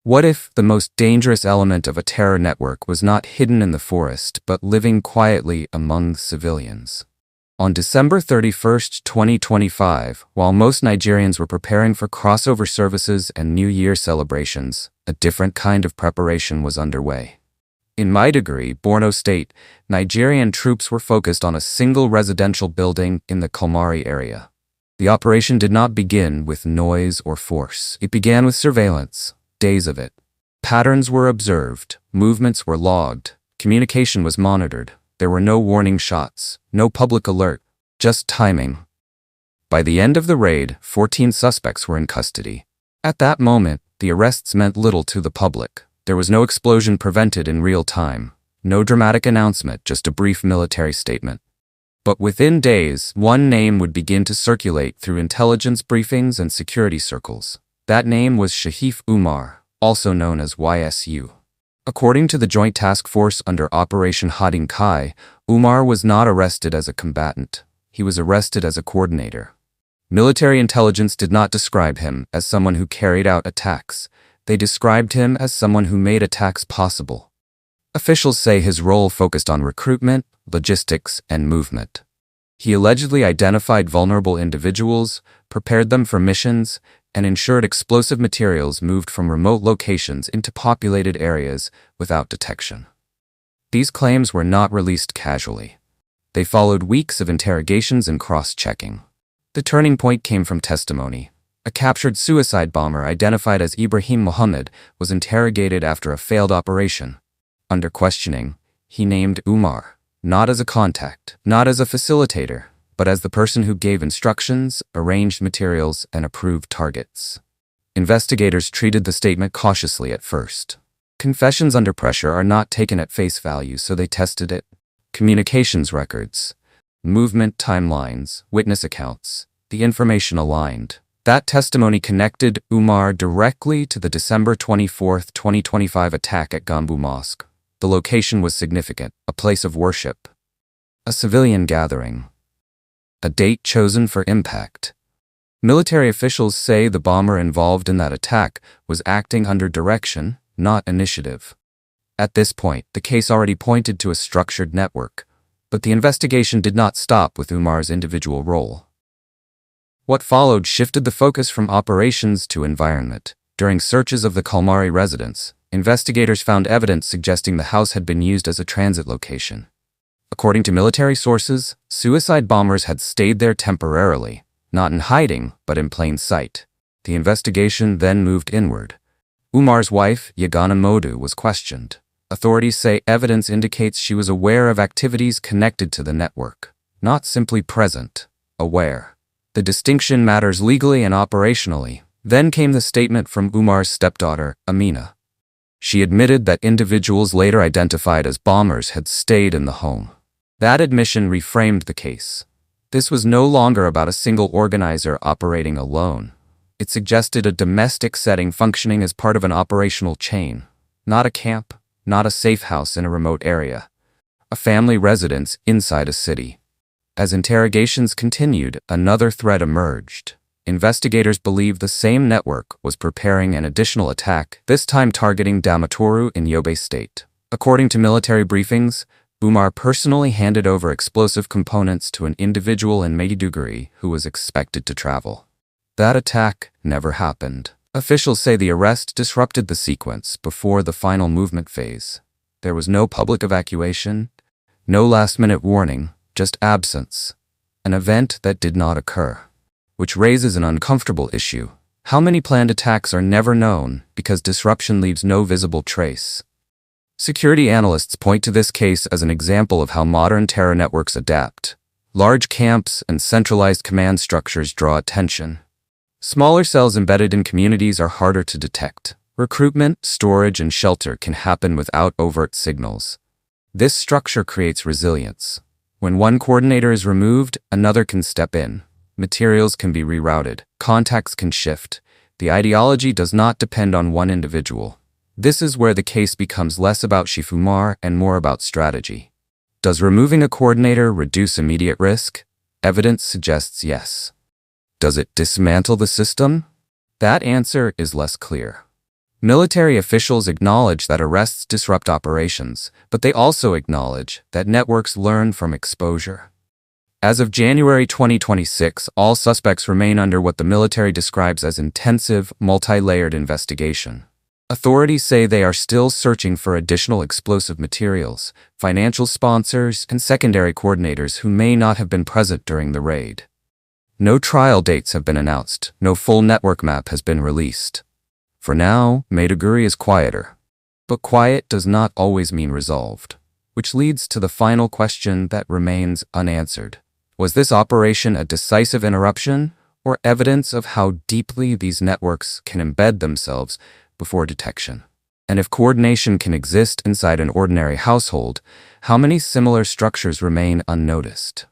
What if the most dangerous element of a terror network was not hidden in the forest but living quietly among civilians? On December 31st, 2025, while most Nigerians were preparing for crossover services and New Year celebrations, a different kind of preparation was underway. In Maiduguri, Borno State, Nigerian troops were focused on a single residential building in the Kalmari area. The operation did not begin with noise or force. It began with surveillance, days of it. Patterns were observed, movements were logged, communication was monitored. There were no warning shots, no public alert, just timing. By the end of the raid, 14 suspects were in custody. At that moment, the arrests meant little to the public. There was no explosion prevented in real time, no dramatic announcement, just a brief military statement. But within days, one name would begin to circulate through intelligence briefings and security circles. That name was Shariff Umar, also known as YSU. According to the Joint Task Force under Operation Hadin Kai, Umar was not arrested as a combatant. He was arrested as a coordinator. Military intelligence did not describe him as someone who carried out attacks. They described him as someone who made attacks possible. Officials say his role focused on recruitment, logistics, and movement. He allegedly identified vulnerable individuals, prepared them for missions, and ensured explosive materials moved from remote locations into populated areas without detection. These claims were not released casually. They followed weeks of interrogations and cross-checking. The turning point came from testimony. A captured suicide bomber identified as Ibrahim Muhammad was interrogated after a failed operation. Under questioning, he named Umar, not as a contact, not as a facilitator, but as the person who gave instructions, arranged materials, and approved targets. Investigators treated the statement cautiously at first. Confessions under pressure are not taken at face value, so they tested it. Communications records, movement timelines, witness accounts, the information aligned. That testimony connected Umar directly to the December 24, 2025 attack at Gambu Mosque. The location was significant, a place of worship, a civilian gathering, a date chosen for impact. Military officials say the bomber involved in that attack was acting under direction, not initiative. At this point, the case already pointed to a structured network, but the investigation did not stop with Umar's individual role. What followed shifted the focus from operations to environment. During searches of the Kalmari residence, investigators found evidence suggesting the house had been used as a transit location. According to military sources, suicide bombers had stayed there temporarily, not in hiding, but in plain sight. The investigation then moved inward. Umar's wife, Yagana Modu, was questioned. Authorities say evidence indicates she was aware of activities connected to the network, not simply present, aware. The distinction matters legally and operationally. Then came the statement from Umar's stepdaughter, Amina. She admitted that individuals later identified as bombers had stayed in the home. That admission reframed the case. This was no longer about a single organizer operating alone. It suggested a domestic setting functioning as part of an operational chain. Not a camp, not a safe house in a remote area. A family residence inside a city. As interrogations continued, another threat emerged. Investigators believe the same network was preparing an additional attack, this time targeting Damaturu in Yobe State. According to military briefings, Umar personally handed over explosive components to an individual in Maiduguri who was expected to travel. That attack never happened. Officials say the arrest disrupted the sequence before the final movement phase. There was no public evacuation, no last-minute warning, just absence. An event that did not occur. Which raises an uncomfortable issue. How many planned attacks are never known because disruption leaves no visible trace? Security analysts point to this case as an example of how modern terror networks adapt. Large camps and centralized command structures draw attention. Smaller cells embedded in communities are harder to detect. Recruitment, storage, and shelter can happen without overt signals. This structure creates resilience. When one coordinator is removed, another can step in. Materials can be rerouted. Contacts can shift. The ideology does not depend on one individual. This is where the case becomes less about Shariff Umar and more about strategy. Does removing a coordinator reduce immediate risk? Evidence suggests yes. Does it dismantle the system? That answer is less clear. Military officials acknowledge that arrests disrupt operations, but they also acknowledge that networks learn from exposure. As of January 2026, all suspects remain under what the military describes as intensive, multi-layered investigation. Authorities say they are still searching for additional explosive materials, financial sponsors, and secondary coordinators who may not have been present during the raid. No trial dates have been announced, no full network map has been released. For now, Maiduguri is quieter. But quiet does not always mean resolved, which leads to the final question that remains unanswered. Was this operation a decisive interruption, or evidence of how deeply these networks can embed themselves before detection? And if coordination can exist inside an ordinary household, how many similar structures remain unnoticed?